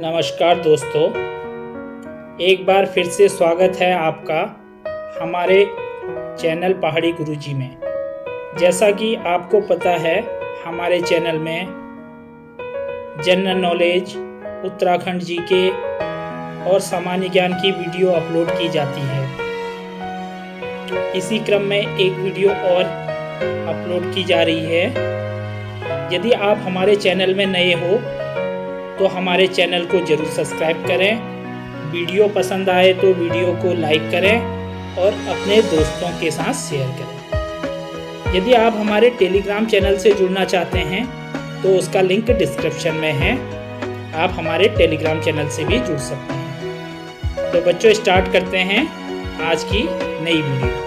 नमस्कार दोस्तों, एक बार फिर से स्वागत है आपका हमारे चैनल पहाड़ी गुरुजी में। जैसा कि आपको पता है, हमारे चैनल में जनरल नॉलेज, उत्तराखंड जीके और सामान्य ज्ञान की वीडियो अपलोड की जाती है। इसी क्रम में एक वीडियो और अपलोड की जा रही है। यदि आप हमारे चैनल में नए हो तो हमारे चैनल को जरूर सब्सक्राइब करें। वीडियो पसंद आए तो वीडियो को लाइक करें और अपने दोस्तों के साथ शेयर करें। यदि आप हमारे टेलीग्राम चैनल से जुड़ना चाहते हैं तो उसका लिंक डिस्क्रिप्शन में है। आप हमारे टेलीग्राम चैनल से भी जुड़ सकते हैं। तो बच्चों, स्टार्ट करते हैं आज की नई वीडियो।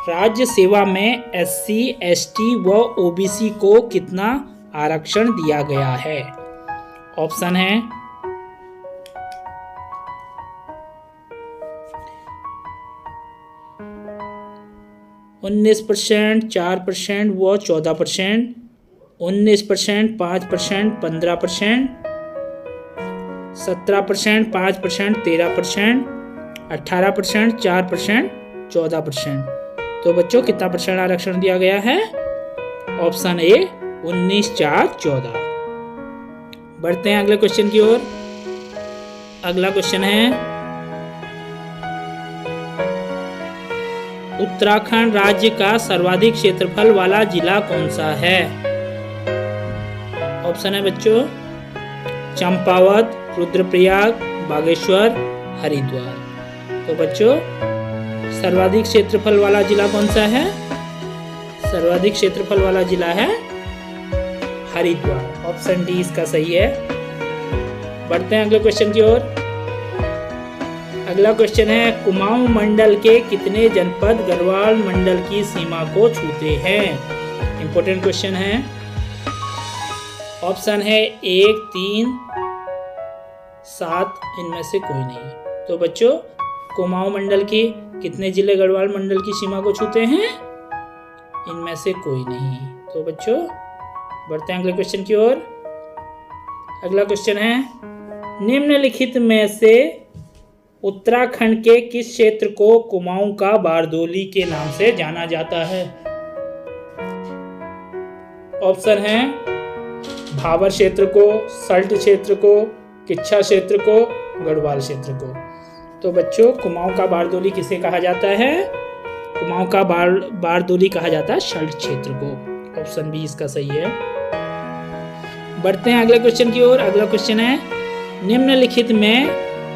राज्य सेवा में SC, ST व OBC को कितना आरक्षण दिया गया है? ऑप्शन है 19%, 4% व 14%, 19%, 5%, 15%, 17%, 5%, 13%, 18%, 4%, 14%। तो बच्चों, कितना परसेंट आरक्षण दिया गया है? Option A 19, 4, 14। बढ़ते हैं अगले क्वेश्चन की ओर। अगला क्वेश्चन है, उत्तराखंड राज्य का सर्वाधिक क्षेत्रफल वाला जिला कौन सा है? ऑप्शन है बच्चों चंपावत, रुद्रप्रयाग, बागेश्वर, हरिद्वार। तो बच्चों, सर्वाधिक क्षेत्रफल वाला जिला कौन सा है? सर्वाधिक क्षेत्रफल वाला जिला है हरिद्वार। ऑप्शन डी इसका सही है। बढ़ते हैं अगले क्वेश्चन की ओर। अगला क्वेश्चन है, कुमाऊं मंडल के कितने जनपद गढ़वाल मंडल की सीमा को छूते हैं? इंपॉर्टेंट क्वेश्चन है। ऑप्शन है 1, 3, 7, इनमें से कोई नहीं। तो बच्चों, कुमाऊं मंडल की कितने जिले गढ़वाल मंडल की सीमा को छूते हैं? इनमें से कोई नहीं। तो बच्चों, बढ़ते हैं अगले क्वेश्चन की ओर। अगला क्वेश्चन है, निम्नलिखित में से उत्तराखंड के किस क्षेत्र को कुमाऊं का बारदोली के नाम से जाना जाता है? ऑप्शन है भाबर क्षेत्र को, सल्ट क्षेत्र को, किच्छा क्षेत्र को, गढ़वाल क्षेत्र को। तो बच्चों, कुमाऊं का बारदोली किसे कहा जाता है? कुमाऊं का बारदोली कहा जाता है सल्ट क्षेत्र को। ऑप्शन बी इसका सही है। बढ़ते हैं अगले क्वेश्चन की ओर। अगला क्वेश्चन है, निम्नलिखित में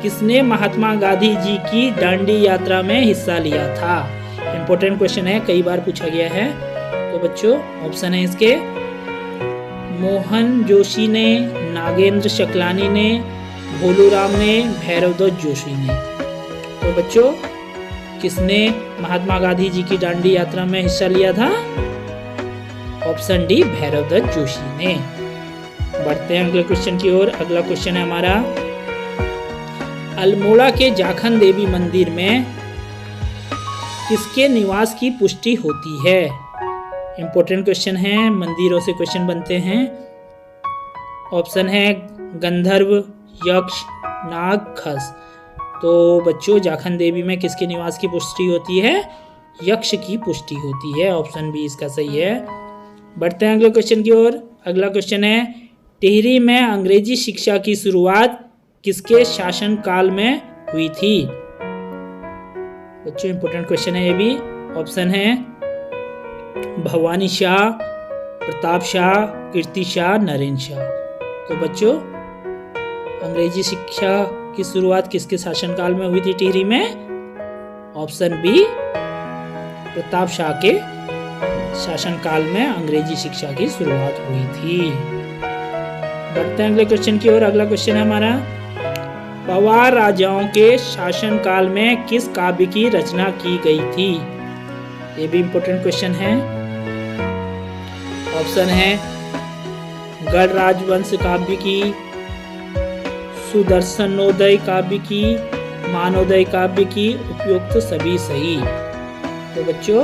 किसने महात्मा गांधी जी की दांडी यात्रा में हिस्सा लिया था? इंपॉर्टेंट क्वेश्चन है, कई बार पूछा गया है। तो बच्चों, ऑप्शन है इसके मोहन जोशी ने, नागेंद्र शकलानी ने, भोलूराम ने, भैरवदत्त जोशी ने। तो बच्चों, किसने महात्मा गांधी जी की दांडी यात्रा में हिस्सा लिया था? ऑप्शन डी भैरवदत्त जोशी ने। बढ़ते हैं अगले क्वेश्चन की ओर। अगला क्वेश्चन है हमारा, अल्मोड़ा के जाखन देवी मंदिर में किसके निवास की पुष्टि होती है? इंपॉर्टेंट क्वेश्चन है, मंदिरों से क्वेश्चन बनते हैं। ऑप्शन है गंधर्व, यक्ष, नाग, खस। तो बच्चों, जाखन देवी में किसके निवास की पुष्टि होती है? यक्ष की पुष्टि होती है। ऑप्शन बी इसका सही है। बढ़ते हैं अगले क्वेश्चन की ओर। अगला क्वेश्चन है, टिहरी में अंग्रेजी शिक्षा की शुरुआत किसके शासन काल में हुई थी? बच्चों, इंपॉर्टेंट क्वेश्चन है ये भी। ऑप्शन है भवानी शाह, प्रताप शाह, कीर्ति शाह, नरेंद्र शाह। तो बच्चों, अंग्रेजी शिक्षा की शुरुआत किसके शासनकाल में हुई थी टिहरी में? ऑप्शन बी प्रताप शाह के शासनकाल में अंग्रेजी शिक्षा की शुरुआत हुई थी। बढ़ते हैं अगले क्वेश्चन की ओर। अगला क्वेश्चन है हमारा, पवार राजाओं के शासनकाल में किस काव्य की रचना की गई थी? ये भी इंपॉर्टेंट क्वेश्चन है। ऑप्शन है गढ़ राजवंश काव्य की, सुदर्शनोदय काव्य की, मानोदय काव्य की, उपयुक्त सभी सही। तो बच्चों,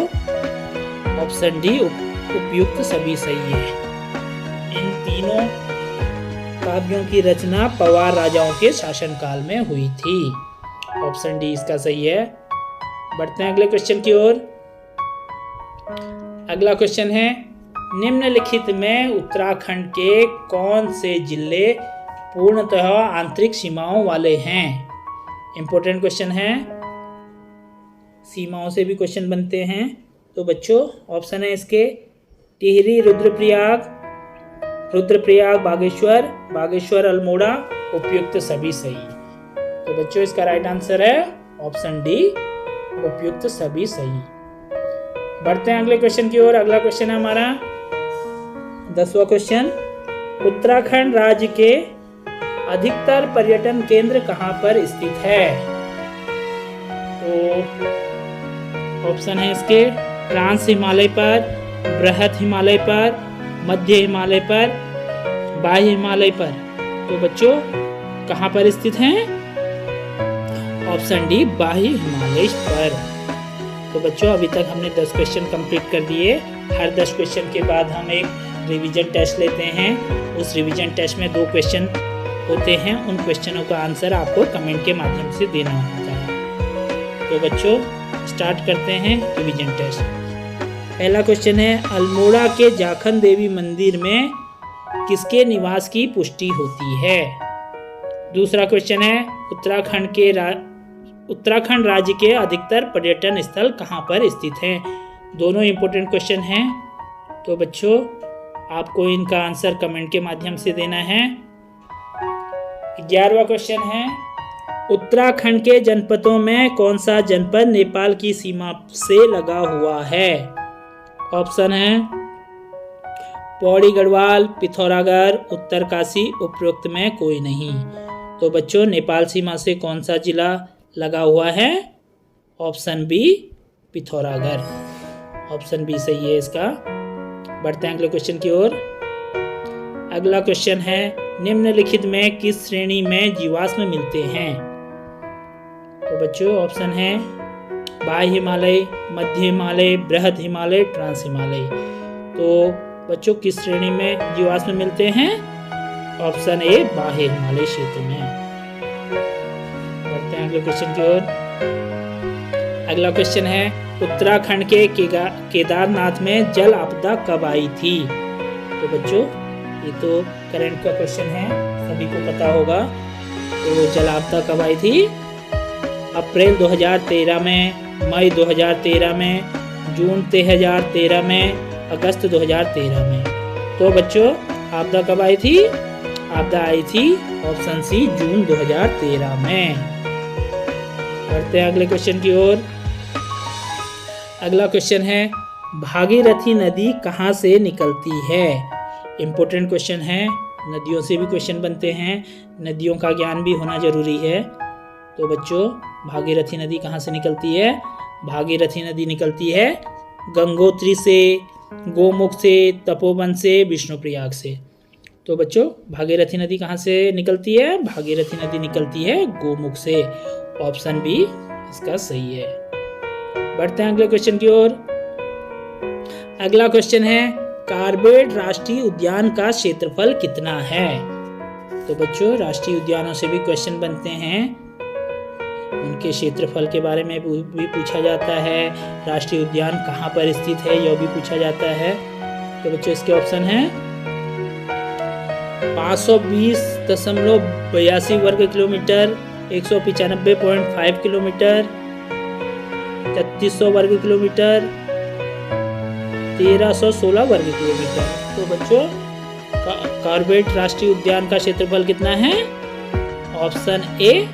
ऑप्शन डी उपयुक्त सभी सही है। इन तीनों काव्यों की रचना पवार राजाओं के शासनकाल में हुई थी। ऑप्शन डी इसका सही है। बढ़ते हैं अगले क्वेश्चन की ओर। अगला क्वेश्चन है, निम्नलिखित में उत्तराखंड के कौन से जिले पूर्णतः आंतरिक सीमाओं वाले हैं? इंपॉर्टेंट क्वेश्चन है, सीमाओं से भी क्वेश्चन बनते हैं। तो बच्चों ऑप्शन है इसके टिहरी रुद्रप्रयाग बागेश्वर, बागेश्वर अल्मोड़ा, उपयुक्त सभी सही। तो बच्चों इसका राइट आंसर है ऑप्शन डी उपयुक्त सभी सही। बढ़ते हैं अगले क्वेश्चन की ओर। अगला क्वेश्चन है हमारा 10वां क्वेश्चन, उत्तराखंड राज्य के अधिकतर पर्यटन केंद्र कहां पर स्थित है? तो ऑप्शन है इसके ट्रांस हिमालय पर, बृहद हिमालय पर, मध्य हिमालय पर, बाह्य हिमालय पर। तो बच्चों कहां पर स्थित हैं? ऑप्शन डी बाह्य हिमालय पर। तो बच्चों अभी तक हमने 10 क्वेश्चन कंप्लीट कर दिए। हर 10 क्वेश्चन के बाद हम एक रिवीजन टेस्ट लेते हैं। उस रिवीजन टेस्ट में 2 क्वेश्चन होते हैं। उन क्वेश्चनों का आंसर आपको कमेंट के माध्यम से देना होता है। तो बच्चों स्टार्ट करते हैं रिवीजन टेस्ट। पहला क्वेश्चन है, अल्मोड़ा के जाखन देवी मंदिर में किसके निवास की पुष्टि होती है? दूसरा क्वेश्चन है, उत्तराखंड राज्य के अधिकतर पर्यटन स्थल कहां पर स्थित हैं? दोनों इंपॉर्टेंट क्वेश्चन हैं। तो बच्चों आपको इनका आंसर कमेंट के माध्यम से देना है। 11वां क्वेश्चन है, उत्तराखंड के जनपदों में कौन सा जनपद नेपाल की सीमा से लगा हुआ है? ऑप्शन है पौड़ी गढ़वाल, पिथौरागढ़, उत्तरकाशी, उपरोक्त में कोई नहीं। तो बच्चों नेपाल सीमा से कौन सा जिला लगा हुआ है? Option B Pithoragarh. Option B सही है इसका। बढ़ते हैं अगले क्वेश्चन की ओर। अगला क्वेश्चन है, निम्नलिखित में किस श्रेणी में जीवाश्म मिलते हैं? तो बच्चों ऑप्शन है बाह्य हिमालय, मध्य हिमालय, बृहद हिमालय, ट्रांस हिमालय। तो बच्चों किस श्रेणी में जीवाश्म मिलते हैं? ऑप्शन ए बाह्य हिमालय क्षेत्र में। बढ़ते हैं अगले क्वेश्चन की ओर। अगला क्वेश्चन है, उत्तराखंड के केदारनाथ में जल आपदा कब आई थी? तो बच्चों ये तो करंट का क्वेश्चन है, सभी को पता होगा। तो जल आपदा कब आई थी? अप्रैल 2013 में, मई 2013 में, जून 2013 में, अगस्त 2013 में। तो बच्चों आपदा कब आई थी? आपदा आई थी ऑप्शन सी जून 2013 में। बढ़ते हैं अगले क्वेश्चन की ओर। अगला क्वेश्चन है, भागीरथी नदी कहाँ से निकलती है? इंपॉर्टेंट क्वेश्चन है, नदियों से भी क्वेश्चन बनते हैं, नदियों का ज्ञान भी होना जरूरी है। तो बच्चों भागीरथी नदी कहाँ से निकलती है? भागीरथी नदी निकलती है गंगोत्री से, गोमुख से, तपोवन से, विष्णुप्रयाग से। तो बच्चों भागीरथी नदी कहाँ से निकलती है? भागीरथी नदी निकलती है गोमुख से। ऑप्शन बी इसका सही है। बढ़ते हैं अगले क्वेश्चन की ओर। अगला क्वेश्चन है, कार्बेट राष्ट्रीय उद्यान का क्षेत्रफल कितना है? तो बच्चों राष्ट्रीय उद्यानों से भी क्वेश्चन बनते हैं, उनके क्षेत्रफल के बारे में भी पूछा जाता है, राष्ट्रीय उद्यान कहाँ पर स्थित है यह भी पूछा जाता है। तो बच्चों इसके ऑप्शन हैं 520.82 वर्ग किलोमीटर, 195.5 किलोमीटर, 3300 वर्ग किलोमीटर, 1316 वर्ग किलोमीटर। तो बच्चों कार्बेट राष्ट्रीय उद्यान का क्षेत्रफल कितना है? ऑप्शन ए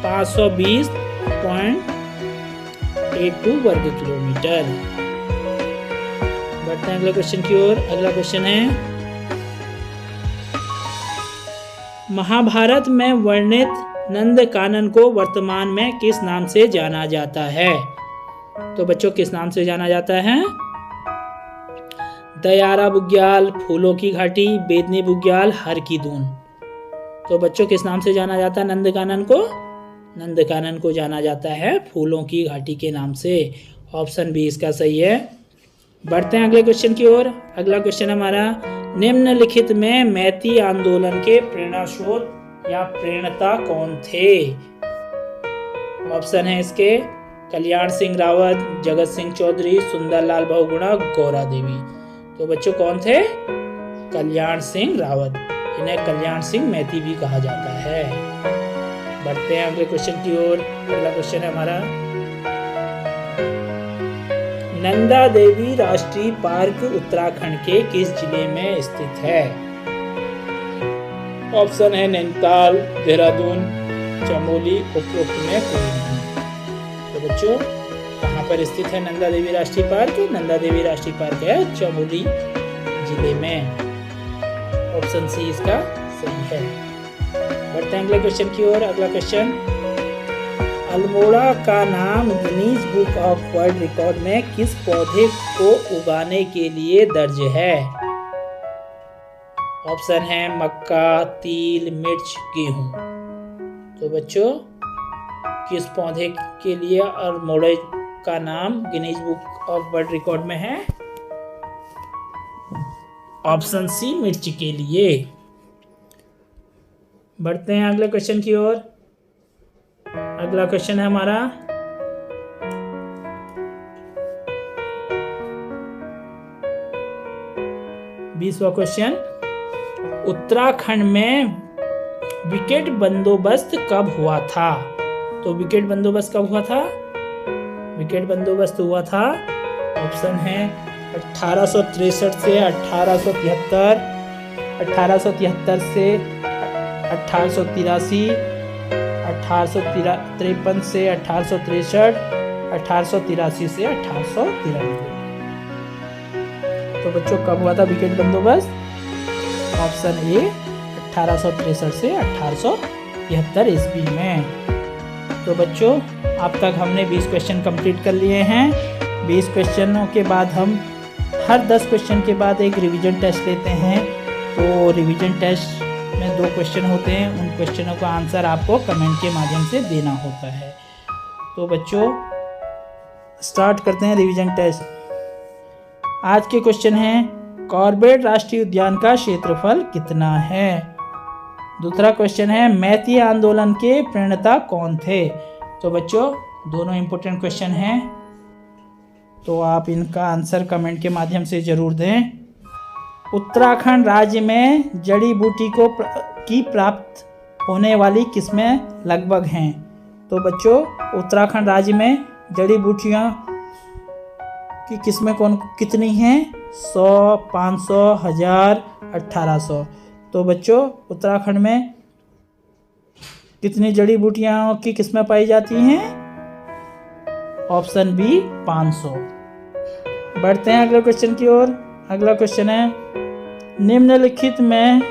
520.82 वर्ग किलोमीटर। बढ़ते हैं अगले क्वेश्चन की ओर। अगला क्वेश्चन है, महाभारत में वर्णित नंदकानन को वर्तमान में किस नाम से जाना जाता है? तो बच्चों किस नाम से जाना जाता है? दयारा बुग्याल, फूलों की घाटी, बेदनी बुग्याल, हर की दून। तो बच्चों किस नाम से जाना जाता है नंदकानन को? नंदकानन को जाना जाता है फूलों की घाटी के नाम से। ऑप्शन बी इसका सही है। बढ़ते हैं अगले क्वेश्चन की ओर। अगला क्वेश्चन हमारा, निम्नलिखित में मैती आंदोलन के प्रेरणा स्रोत या प्रेरणता कौन थे? ऑप्शन है इसके कल्याण सिंह रावत, जगत सिंह चौधरी, सुंदरलाल बहुगुणा, गौरा देवी। तो बच्चों कौन थे? कल्याण सिंह रावत। इन्हें कल्याण सिंह मैती भी कहा जाता है। बढ़ते हैं अगले क्वेश्चन की ओर। अगला क्वेश्चन है हमारा, नंदा देवी राष्ट्रीय पार्क उत्तराखंड के किस जिले में स्थित है? ऑप्शन है नैनीताल, देहरादून, चमोली, उपरोक्त में कोई नहीं। तो बच्चों कहाँ पर स्थित है नंदा देवी राष्ट्रीय पार्क? नंदा देवी राष्ट्रीय पार्क है चमोली जिले में। ऑप्शन सी इसका सही है। बढ़ते हैं अगले क्वेश्चन की ओर। अगला क्वेश्चन, अल्मोड़ा का नाम Guinness book of world record में किस पौधे को उगाने के लिए दर्ज है? ऑप्शन है मक्का, तिल, मिर्च, गेहूं। तो बच्चों किस पौधे के लिए अल्मोड़ा का नाम Guinness book of world record में है? ऑप्शन सी मिर्च के लिए। बढ़ते हैं अगले क्वेश्चन की ओर। अगला क्वेश्चन है हमारा, बीसवां क्वेश्चन, उत्तराखंड में विकेट बंदोबस्त कब हुआ था? तो विकेट बंदोबस्त कब हुआ था? विकेट बंदोबस्त हुआ था, ऑप्शन है 1863 से 1873, 1873 से 1883, 1853 से 1863, 1883 से 1893। तो बच्चों कब हुआ था विकेट बंदोबस्त? ऑप्शन ए 1863 से 1873 ईस्वी में। तो बच्चों अब तक हमने 20 क्वेश्चन कंप्लीट कर लिए हैं। 20 क्वेश्चनों के बाद हम हर 10 क्वेश्चन के बाद एक रिवीजन टेस्ट लेते हैं। तो रिवीजन टेस्ट में 2 क्वेश्चन होते हैं, उन क्वेश्चनों का आंसर आपको कमेंट के माध्यम से देना होता है। तो बच्चों स्टार्ट करते हैं रिवीजन टेस्ट। आज के क्वेश्चन है, कॉर्बेट राष्ट्रीय उद्यान का क्षेत्रफल कितना है? दूसरा क्वेश्चन है, मैती आंदोलन के प्रणेता कौन थे? तो बच्चों दोनों इंपॉर्टेंट क्वेश्चन हैं, तो आप इनका आंसर कमेंट के माध्यम से जरूर दें। उत्तराखंड राज्य में जड़ी बूटी की प्राप्त होने वाली किस्में लगभग हैं? तो बच्चों उत्तराखंड राज्य में जड़ी बूटियाँ की किस्में कितनी हैं? 100, 500, 1000, 1800। तो बच्चों उत्तराखंड में कितनी जड़ी बूटियाँ की किस्में पाई जाती हैं? Option B 500। बढ़ते हैं अगले क्वेश्चन की ओर। अगला क्वेश्चन है, निम्नलिखित में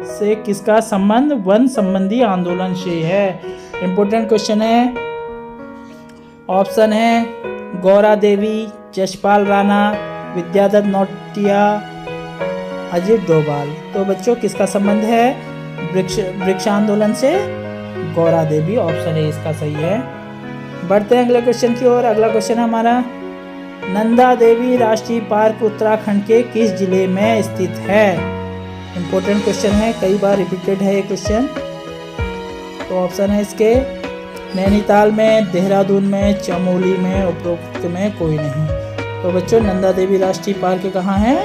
से किसका संबंध वन संबंधी आंदोलन से है? इंपॉर्टेंट क्वेश्चन है। ऑप्शन है गौरा देवी, जसपाल राणा, विद्याधर नौटिया, अजीत डोभाल। तो बच्चों किसका संबंध है वृक्ष आंदोलन से? गौरा देवी, ऑप्शन ए इसका सही है। बढ़ते हैं अगले क्वेश्चन की ओर। अगला क्वेश्चन हमारा, नंदा देवी राष्ट्रीय पार्क उत्तराखंड के किस जिले में स्थित है? इंपॉर्टेंट क्वेश्चन है, कई बार रिपीटेड है ये क्वेश्चन। तो ऑप्शन है इसके नैनीताल में, देहरादून में, चमोली में, उपरोक्त में कोई नहीं। तो बच्चों नंदा देवी राष्ट्रीय पार्क कहाँ है?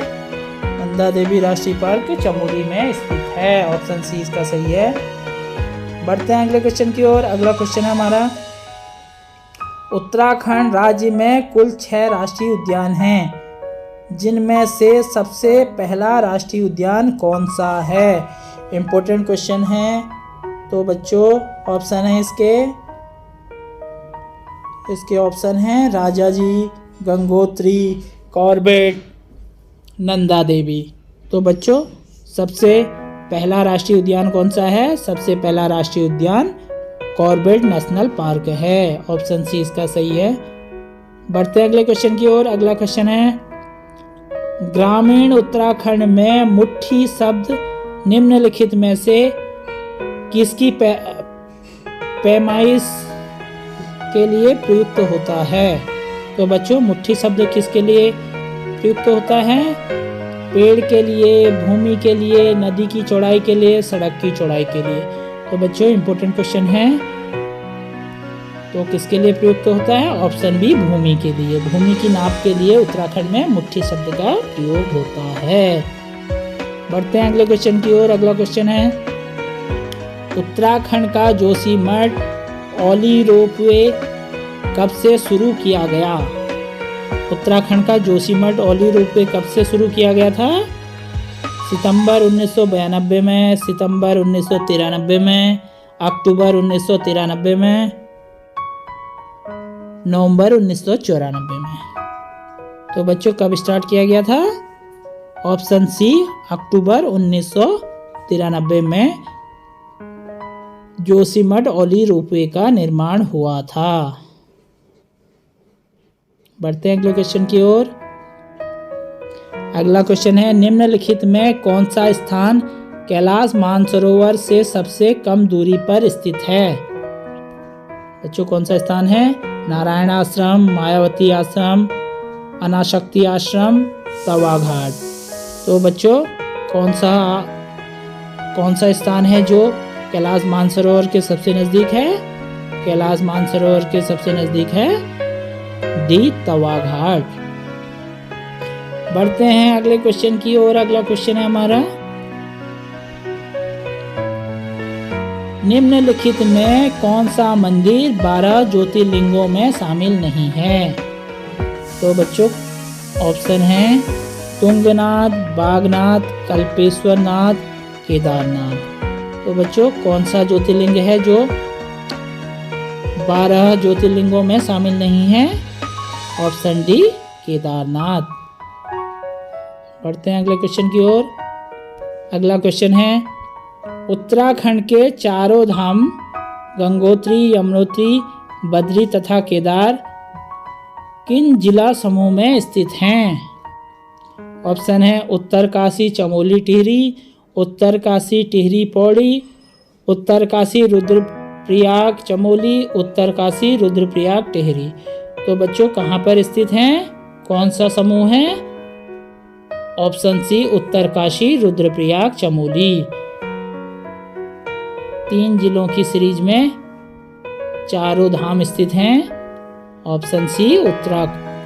नंदा देवी राष्ट्रीय पार्क चमोली में स्थित है। ऑप्शन सी इसका सही है। बढ़ते हैं अगले क्वेश्चन की ओर। अगला क्वेश्चन है हमारा, उत्तराखंड राज्य में कुल 6 राष्ट्रीय उद्यान हैं, जिनमें से सबसे पहला राष्ट्रीय उद्यान कौन सा है? इम्पोर्टेंट क्वेश्चन है। तो बच्चों ऑप्शन है इसके ऑप्शन हैं राजाजी, गंगोत्री, कॉर्बेट, नंदा देवी। तो बच्चों सबसे पहला राष्ट्रीय उद्यान कौन सा है? सबसे पहला राष्ट्रीय उद्यान कॉर्बेट नेशनल पार्क है। ऑप्शन सी इसका सही है। बढ़ते हैं अगले क्वेश्चन की ओर। अगला क्वेश्चन है, ग्रामीण उत्तराखंड में मुट्ठी शब्द निम्नलिखित में से किसकी पैमाइश के लिए प्रयुक्त होता है? तो बच्चों मुट्ठी शब्द किसके लिए प्रयुक्त होता है? पेड़ के लिए, भूमि के लिए, नदी की चौड़ाई के लिए, सड़क की चौड़ाई के लिए। तो बच्चों इंपॉर्टेंट क्वेश्चन है, तो किसके लिए प्रयुक्त होता है? ऑप्शन बी भूमि के लिए। भूमि की नाप के लिए उत्तराखंड में मुट्ठी शब्द का प्रयोग होता है। बढ़ते हैं अगले क्वेश्चन की ओर। अगला क्वेश्चन है, उत्तराखंड का जोशीमठ औली रोपवे कब से शुरू किया गया? उत्तराखंड का जोशीमठ औली रोपवे कब से शुरू किया गया था? सितंबर 1992 में, सितंबर 1993 में, अक्टूबर 1993 में, नवंबर 1994 में। तो बच्चों कब स्टार्ट किया गया था? ऑप्शन सी अक्टूबर 1993 में जोशीमठ औली रोपवे का निर्माण हुआ था। बढ़ते हैं अगले क्वेश्चन की ओर। अगला क्वेश्चन है, निम्नलिखित में कौन सा स्थान कैलाश मानसरोवर से सबसे कम दूरी पर स्थित है? बच्चों कौन सा स्थान है? नारायण आश्रम, मायावती आश्रम, अनाशक्ति आश्रम, तवा घाट। तो बच्चों कौन सा स्थान है जो कैलाश मानसरोवर के सबसे नजदीक है? कैलाश मानसरोवर के सबसे नजदीक है डी तवा घाट। बढ़ते हैं अगले क्वेश्चन की ओर। अगला क्वेश्चन है हमारा, निम्नलिखित में कौन सा मंदिर 12 ज्योतिर्लिंगों में शामिल नहीं है? तो बच्चों ऑप्शन है तुंगनाथ, बागनाथ, कल्पेश्वर नाथ, केदारनाथ। तो बच्चों कौन सा ज्योतिर्लिंग है जो 12 ज्योतिर्लिंगों में शामिल नहीं है? Option D Kedarnath. बढ़ते हैं अगले क्वेश्चन की ओर। अगला क्वेश्चन है, उत्तराखंड के चारों धाम गंगोत्री, यमुनोत्री, बद्री तथा केदार किन जिला समूह में स्थित हैं? ऑप्शन है उत्तरकाशी, चमोली, टिहरी, उत्तरकाशी, टिहरी, पौड़ी, उत्तरकाशी, रुद्रप्रयाग, चमोली, उत्तरकाशी, रुद्रप्रयाग, टिहरी। तो बच्चों कहाँ पर स्थित हैं? कौन सा समूह है? Option C Uttarkashi, Rudraprayag, Chamoli. 3 जिलों की सीरीज में चारों धाम स्थित हैं। Option C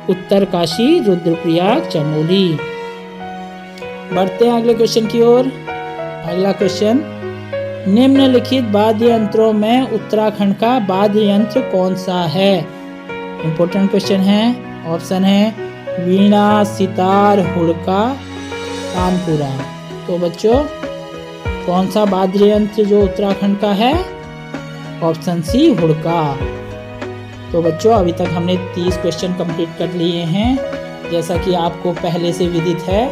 Uttarkashi, Rudraprayag, Chamoli. बढ़ते हैं अगले क्वेश्चन की ओर। अगला क्वेश्चन, निम्नलिखित वाद्य यंत्रों में उत्तराखंड का वाद्य यंत्र कौन सा है? इंपॉर्टेंट क्वेश्चन है। ऑप्शन है वीणा, सितार, हुड़का, तानपुरा। तो बच्चों कौन सा वाद्य यंत्र जो उत्तराखंड का है? ऑप्शन सी हुड़का। तो बच्चों अभी तक हमने 30 क्वेश्चन कंप्लीट कर लिए हैं। जैसा कि आपको पहले से विदित है,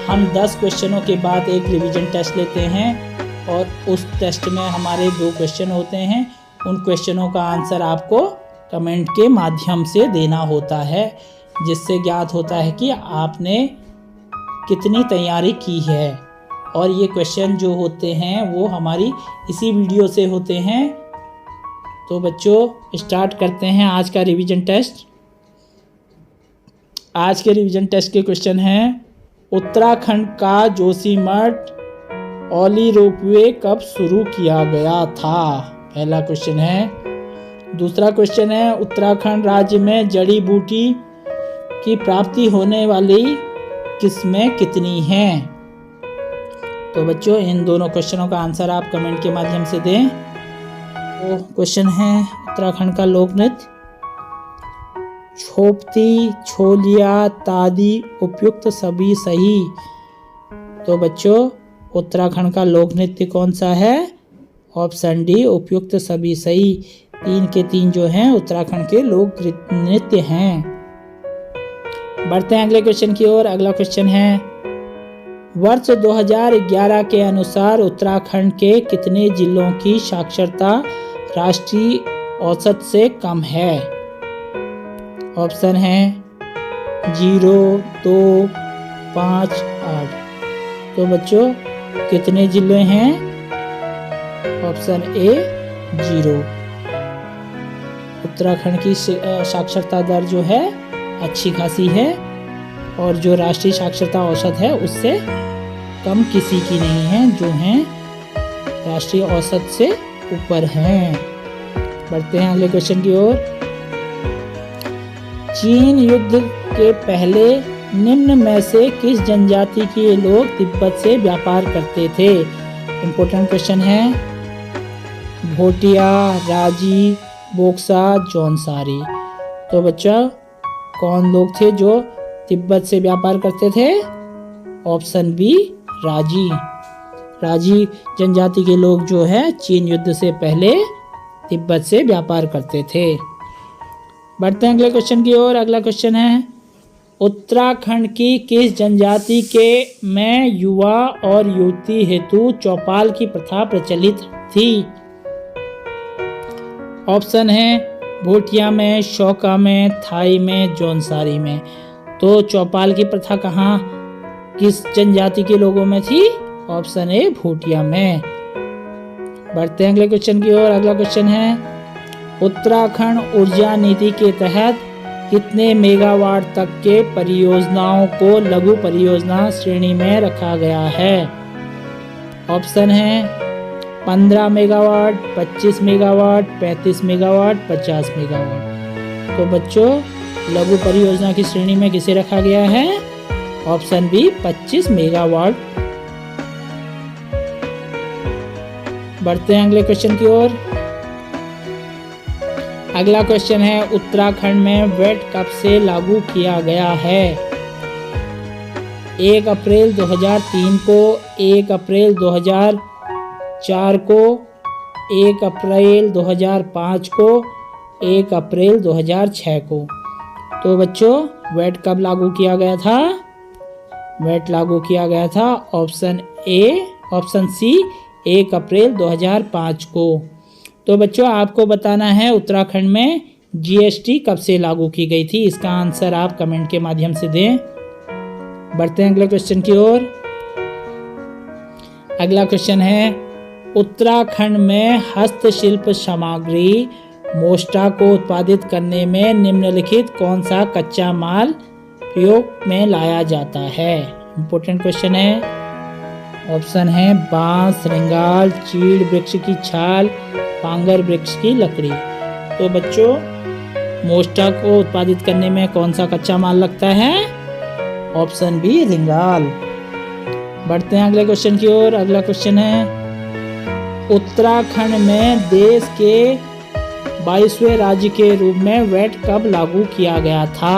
हम 10 क्वेश्चनों के बाद एक रिवीजन टेस्ट लेते हैं और उस टेस्ट में हमारे 2 क्वेश्चन होते हैं। उन क्वेश्चनों का आंसर आपको कमेंट के माध्यम से देना होता है, जिससे ज्ञात होता है कि आपने कितनी तैयारी की है। और ये क्वेश्चन जो होते हैं वो हमारी इसी वीडियो से होते हैं। तो बच्चों स्टार्ट करते हैं आज का रिवीजन टेस्ट। आज के रिवीजन टेस्ट के क्वेश्चन हैं, उत्तराखंड का जोशीमठ औली रोपवे कब शुरू किया गया था? पहला क्वेश्चन है। दूसरा क्वेश्चन है, उत्तराखंड राज्य में जड़ी बूटी की प्राप्ति होने वाली किस्में कितनी हैं? तो बच्चों इन दोनों क्वेश्चनों का आंसर आप कमेंट के माध्यम से दें। तो क्वेश्चन है, उत्तराखंड का लोक नृत्य छोपती, छोलिया, तादी, उपयुक्त सभी सही। तो बच्चों उत्तराखंड का लोक नृत्य कौन सा है? ऑप्शन डी उपयुक्त सभी सही। 3 के 3 जो हैं उत्तराखंड के लोक नृत्य हैं। बढ़ते हैं अगले क्वेश्चन की ओर। अगला क्वेश्चन है, वर्ष 2011 के अनुसार उत्तराखंड के कितने जिलों की साक्षरता राष्ट्रीय औसत से कम है? ऑप्शन है 0, 2, 5, 8। तो बच्चों कितने जिले हैं? Option A 0। उत्तराखंड की साक्षरता दर जो है अच्छी खासी है और जो राष्ट्रीय साक्षरता औसत है उससे कम किसी की नहीं है, जो हैं राष्ट्रीय औसत से ऊपर हैं। बढ़ते हैं अगले क्वेश्चन की ओर। चीन युद्ध के पहले निम्न में से किस जनजाति के लोग तिब्बत से व्यापार करते थे? इम्पोर्टेंट क्वेश्चन है। भोटिया, राजी, बोक्सा, जौनसारी। तो बच्चा कौन लोग थे जो तिब्बत से व्यापार करते थे? ऑप्शन बी राजी। राजी जनजाति के लोग जो है चीन युद्ध से पहले तिब्बत से व्यापार करते थे। बढ़ते हैं अगले क्वेश्चन की ओर। अगला क्वेश्चन है, उत्तराखंड की किस जनजाति के में युवा और युवती हेतु चौपाल की प्रथा प्रचलित थी? ऑप्शन है भोटिया में, शौका में, थाई में, जौनसारी में। तो चौपाल की प्रथा कहाँ किस जनजाति के लोगों में थी? ऑप्शन ए भोटिया में। बढ़ते हैं अगले क्वेश्चन की ओर। अगला क्वेश्चन है, उत्तराखंड ऊर्जा नीति के तहत कितने मेगावाट तक के परियोजनाओं को लघु परियोजना श्रेणी में रखा गया है? ऑप्शन है 15 मेगावाट, 25 मेगावाट, 35 मेगावाट, 50 मेगावाट। तो बच्चों लघु परियोजना की श्रेणी में किसे रखा गया है? Option B 25 megawatt. बढ़ते हैं अगले क्वेश्चन की ओर। अगला क्वेश्चन है, उत्तराखंड में वेट कब से लागू किया गया है? 1 अप्रैल 2003 को, 1 अप्रैल 2004 को, 1 अप्रैल 2005 को, 1 अप्रैल 2006 को। तो बच्चों वेट कब लागू किया गया था? वेट लागू किया गया था ऑप्शन सी 1 अप्रैल 2005 को। तो बच्चों आपको बताना है उत्तराखंड में जीएसटी कब से लागू की गई थी? इसका आंसर आप कमेंट के माध्यम से दें। बढ़ते हैं अगले क्वेश्चन की ओर। अगला क्वेश्चन है, उत्तराखंड में हस्तशिल्प सामग्री मोस्टा को उत्पादित करने में निम्नलिखित कौन सा कच्चा माल प्रयोग में लाया जाता है? इम्पोर्टेंट क्वेश्चन है। ऑप्शन है बांस, रिंगाल, चीड़ वृक्ष की छाल, पांगर वृक्ष की लकड़ी। तो बच्चों मोस्टा को उत्पादित करने में कौन सा कच्चा माल लगता है? ऑप्शन बी रिंगाल। बढ़ते हैं अगले क्वेश्चन की ओर। अगला क्वेश्चन है, उत्तराखंड में देश के 22वें राज्य के रूप में वेट कब लागू किया गया था?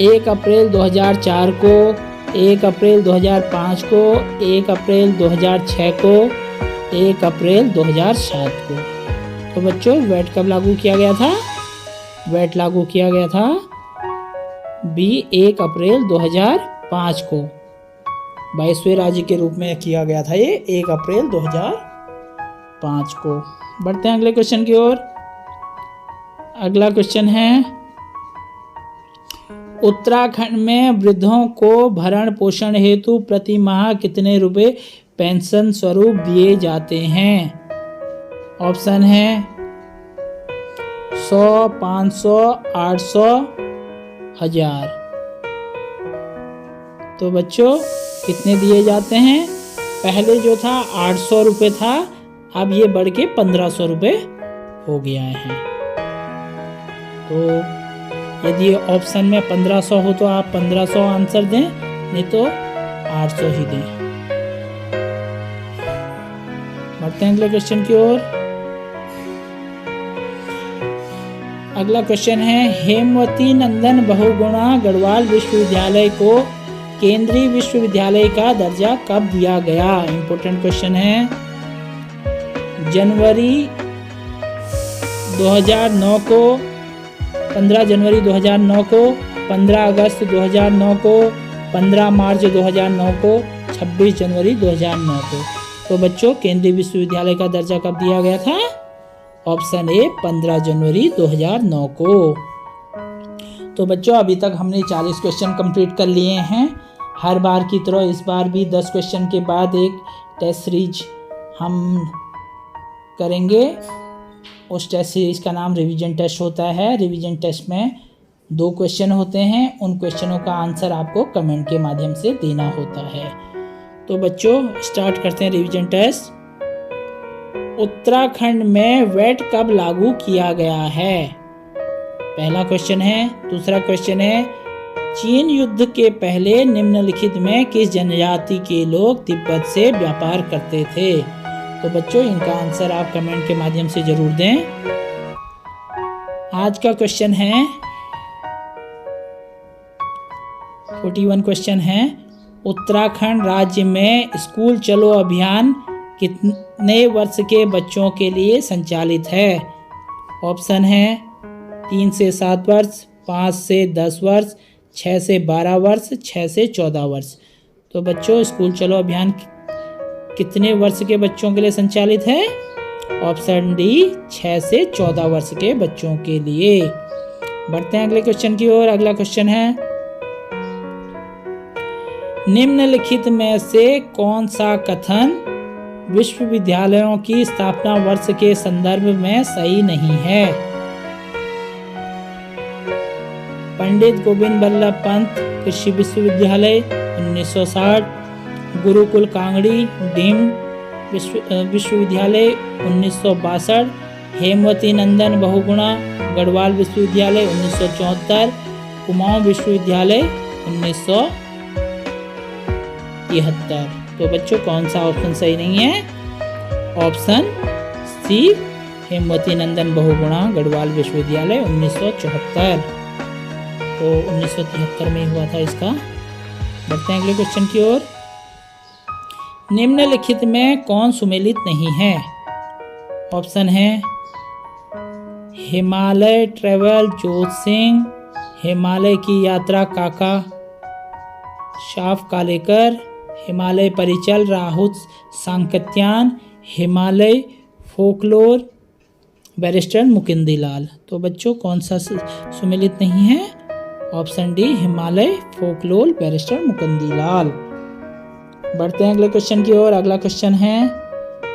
1 अप्रैल 2004 को, 1 अप्रैल 2005 को, 1 अप्रैल 2006 को, 1 अप्रैल 2007 को। तो बच्चों वेट कब लागू किया गया था? वेट लागू किया गया था बी 1 अप्रैल 2005 को। 22वें राज्य के रूप में किया गया था ये 1 अप्रैल 2005 को। बढ़ते हैं अगले क्वेश्चन की ओर। अगला क्वेश्चन है, उत्तराखंड में वृद्धों को भरण पोषण हेतु प्रति माह कितने रुपए पेंशन स्वरूप दिए जाते हैं? ऑप्शन है 100, 500, 800, 1000। तो बच्चों कितने दिए जाते हैं? पहले जो था 800 रुपये था, अब ये बढ़ के 1500 रुपये हो गया है। तो यदि ऑप्शन में 1500 हो तो आप 1500 आंसर दें, नहीं तो 800 ही दें। बढ़ते हैं अगले क्वेश्चन की ओर। अगला क्वेश्चन है, हेमवती नंदन बहुगुणा गढ़वाल विश्वविद्यालय को केंद्रीय विश्वविद्यालय का दर्जा कब दिया गया? इंपॉर्टेंट क्वेश्चन है। जनवरी 2009 को, 15 जनवरी 2009 को, 15 अगस्त 2009 को, 15 मार्च 2009 को, 26 जनवरी 2009 को। तो बच्चों केंद्रीय विश्वविद्यालय का दर्जा कब दिया गया था? ऑप्शन ए 15 जनवरी 2009 को। तो बच्चों अभी तक हमने 40 क्वेश्चन कंप्लीट कर लिए हैं। हर बार की तरह इस बार भी 10 क्वेश्चन के बाद एक टेस्ट सीरीज हम करेंगे उस टेस्ट सीरीज का नाम रिवीजन टेस्ट होता है। रिवीजन टेस्ट में 2 क्वेश्चन होते हैं, उन क्वेश्चनों का आंसर आपको कमेंट के माध्यम से देना होता है। तो बच्चों स्टार्ट करते हैं रिवीजन टेस्ट। उत्तराखंड में वैट कब लागू किया गया है? पहला क्वेश्चन है। दूसरा क्वेश्चन है, चीन युद्ध के पहले निम्नलिखित में किस जनजाति के लोग तिब्बत से व्यापार करते थे? तो बच्चों इनका आंसर आप कमेंट के माध्यम से जरूर दें। आज का क्वेश्चन है 41 क्वेश्चन है, उत्तराखंड राज्य में स्कूल चलो अभियान कितने वर्ष के बच्चों के लिए संचालित है? ऑप्शन है 3 से 7 वर्ष, 5 से 10 वर्ष, 6 से 12 वर्ष, 6 से 14 वर्ष। तो बच्चों स्कूल चलो अभियान कितने वर्ष के बच्चों के लिए संचालित है? ऑप्शन डी 6 से 14 वर्ष के बच्चों के लिए। बढ़ते हैं अगले क्वेश्चन की ओर। अगला क्वेश्चन है, निम्नलिखित में से कौन सा कथन विश्वविद्यालयों की स्थापना वर्ष के संदर्भ में सही नहीं है? पंडित गोविंद बल्लभ पंत कृषि विश्वविद्यालय 1960, गुरुकुल कांगड़ी डीम्ड विश्वविद्यालय 1962, हेमवती नंदन बहुगुणा गढ़वाल विश्वविद्यालय 1974, कुमाऊं विश्वविद्यालय 1973। तो बच्चों कौन सा ऑप्शन सही नहीं है? ऑप्शन सी हेमवती नंदन बहुगुणा गढ़वाल विश्वविद्यालय 1974। तो 1973 में हुआ था इसका। बढ़ते हैं अगले क्वेश्चन की ओर। निम्नलिखित में कौन सुमेलित नहीं है? ऑप्शन है हिमालय ट्रेवल जोत सिंह, हिमालय की यात्रा काका शाफ कालेकर, हिमालय परिचल राहुल सांकत्यान, हिमालय फोकलोर बैरिस्टर मुकुंदीलाल। तो बच्चों कौन सा सुमेलित नहीं है? Option D Himalaya folklore barrister Mukundilal. बढ़ते हैं अगले क्वेश्चन की ओर। अगला क्वेश्चन है,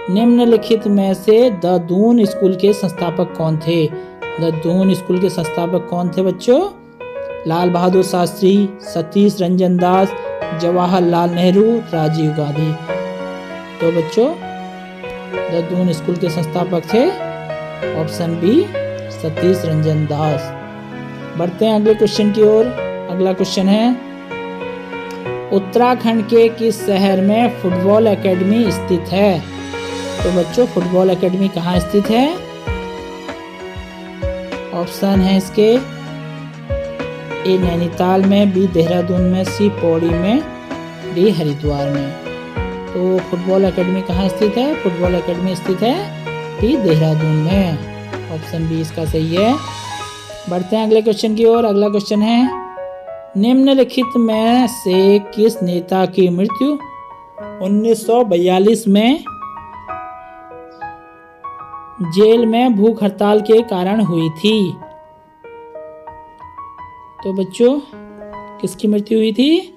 निम्नलिखित में से द दून स्कूल के संस्थापक कौन थे? द दून स्कूल के संस्थापक कौन थे बच्चों? लाल बहादुर शास्त्री, सतीश रंजन दास, जवाहरलाल नेहरू, राजीव गांधी। तो बच्चों द दून स्कूल के संस्थापक थे ऑप्शन बी सतीश रंजन दास। बढ़ते हैं अगले क्वेश्चन की ओर। अगला क्वेश्चन है, उत्तराखंड के किस शहर में फुटबॉल एकेडमी स्थित है? तो बच्चों फुटबॉल एकेडमी कहाँ स्थित है? ऑप्शन है इसके ए नैनीताल में, बी देहरादून में, सी पौड़ी में, डी हरिद्वार में। तो फुटबॉल एकेडमी कहाँ स्थित है? फुटबॉल एकेडमी स्थित है बी देहरादून में। ऑप्शन बी इसका सही है। बढ़ते हैं अगले क्वेश्चन की ओर। अगला क्वेश्चन है, निम्नलिखित में से किस नेता की मृत्यु 1942 में जेल में भूख हड़ताल के कारण हुई थी? तो बच्चों किसकी मृत्यु हुई थी?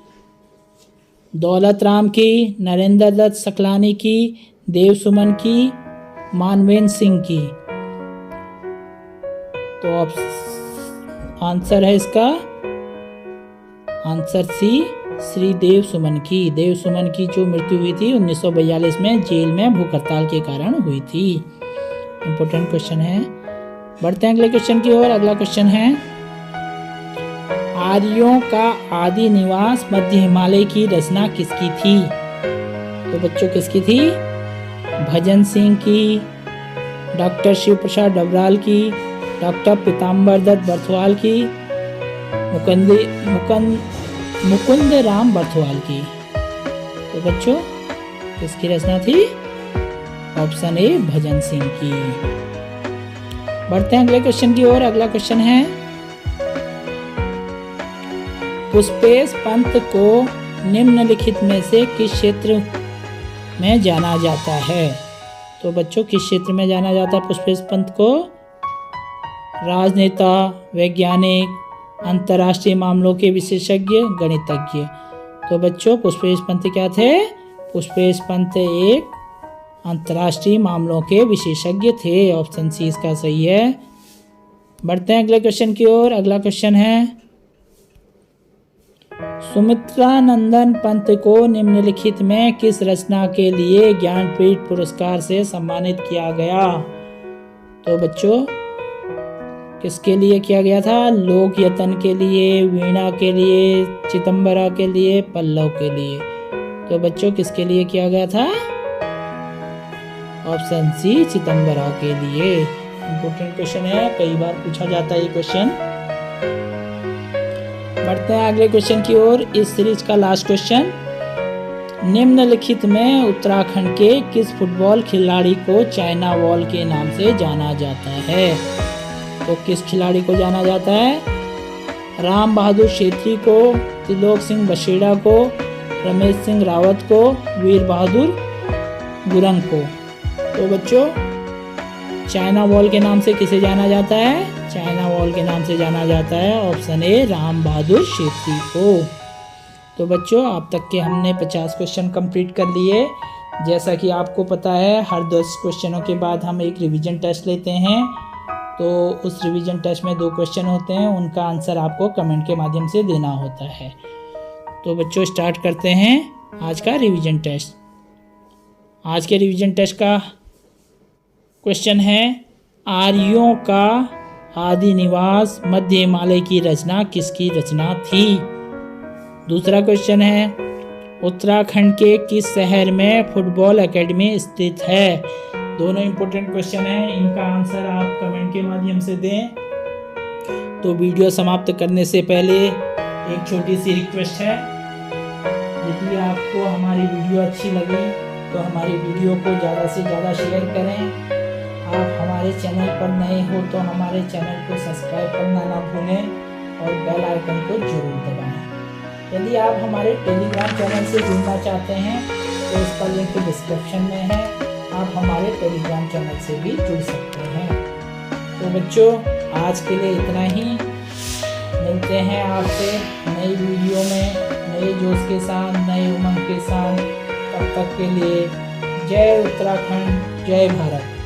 दौलत राम की, नरेंद्र दत्त सकलानी की, देव सुमन की, मानवेंद्र सिंह की। तो आंसर है इसका आंसर सी श्री देव सुमन की। देव सुमन की जो मृत्यु हुई थी 1942 में जेल में भूख हड़ताल के कारण हुई थी। इंपॉर्टेंट क्वेश्चन है। बढ़ते हैं अगले क्वेश्चन की ओर। अगला क्वेश्चन है, आर्यों का आदि निवास मध्य हिमालय की रचना किसकी थी? तो बच्चों किसकी थी? भजन सिंह की, डॉक्टर शिव प्रसाद डबराल की, डॉक्टर पीताम्बर दत्त बर्थवाल की, मुकुंद राम बर्थवाल की। तो बच्चों किसकी रचना थी? ऑप्शन ए भजन सिंह की। बढ़ते हैं अगले क्वेश्चन की ओर। अगला क्वेश्चन है, पुष्पेश पंत को निम्नलिखित में से किस क्षेत्र में जाना जाता है? तो बच्चों किस क्षेत्र में जाना जाता है पुष्पेश पंत को? राजनेता, वैज्ञानिक, अंतर्राष्ट्रीय मामलों के विशेषज्ञ, गणितज्ञ। तो बच्चों पुष्पेश पंत क्या थे? पुष्पेश पंत एक अंतर्राष्ट्रीय मामलों के विशेषज्ञ थे। ऑप्शन सी इसका सही है। बढ़ते हैं अगले क्वेश्चन की ओर। अगला क्वेश्चन है, सुमित्रा नंदन पंत को निम्नलिखित में किस रचना के लिए ज्ञानपीठ पुरस्कार से सम्मानित किया गया? तो बच्चों किसके लिए किया गया था? लोक यतन के लिए, वीणा के लिए, चिदंबरा के लिए, पल्लव के लिए। तो बच्चों किसके लिए किया गया था? ऑप्शन सी चिदंबरा के लिए। इंपॉर्टेंट क्वेश्चन है, कई बार पूछा जाता है ये क्वेश्चन। बढ़ते हैं अगले क्वेश्चन की ओर। इस सीरीज का लास्ट क्वेश्चन, निम्नलिखित में उत्तराखंड के किस फुटबॉल खिलाड़ी को चाइना वॉल के नाम से जाना जाता है? तो किस खिलाड़ी को जाना जाता है? राम बहादुर छेत्री को, त्रिलोक सिंह बछेड़ा को, रमेश सिंह रावत को, वीर बहादुर गुरंग को। तो बच्चों चाइना वॉल के नाम से किसे जाना जाता है? चाइना वॉल के नाम से जाना जाता है ऑप्शन ए राम बहादुर छेत्री को। तो बच्चों अब तक के हमने 50 क्वेश्चन कंप्लीट कर लिए। जैसा कि आपको पता है हर 10 क्वेश्चनों के बाद हम एक रिवीजन टेस्ट लेते हैं। तो उस रिवीजन टेस्ट में 2 क्वेश्चन होते हैं, उनका आंसर आपको कमेंट के माध्यम से देना होता है। तो बच्चों स्टार्ट करते हैं आज का रिवीजन टेस्ट। आज के रिवीजन टेस्ट का क्वेश्चन है, आर्यों का आदि निवास मध्य हिमालय की रचना किसकी रचना थी? दूसरा क्वेश्चन है, उत्तराखंड के किस शहर में फुटबॉल एकेडमी स्थित है? दोनों इंपॉर्टेंट क्वेश्चन हैं, इनका आंसर आप कमेंट के माध्यम से दें। तो वीडियो समाप्त करने से पहले एक छोटी सी रिक्वेस्ट है, यदि आपको हमारी वीडियो अच्छी लगी तो हमारी वीडियो को ज़्यादा से ज़्यादा शेयर करें। आप हमारे चैनल पर नए हो तो हमारे चैनल को सब्सक्राइब करना ना भूलें और बेल आइकन को जरूर दबाएं। यदि आप हमारे टेलीग्राम चैनल से जुड़ना चाहते हैं तो इसका लिंक डिस्क्रिप्शन में है, आप हमारे टेलीग्राम चैनल से भी जुड़ सकते हैं। तो बच्चों आज के लिए इतना ही, मिलते हैं आपसे नई वीडियो में नए जोश के साथ, नए उमंग के साथ। तब तक के लिए जय उत्तराखंड, जय भारत।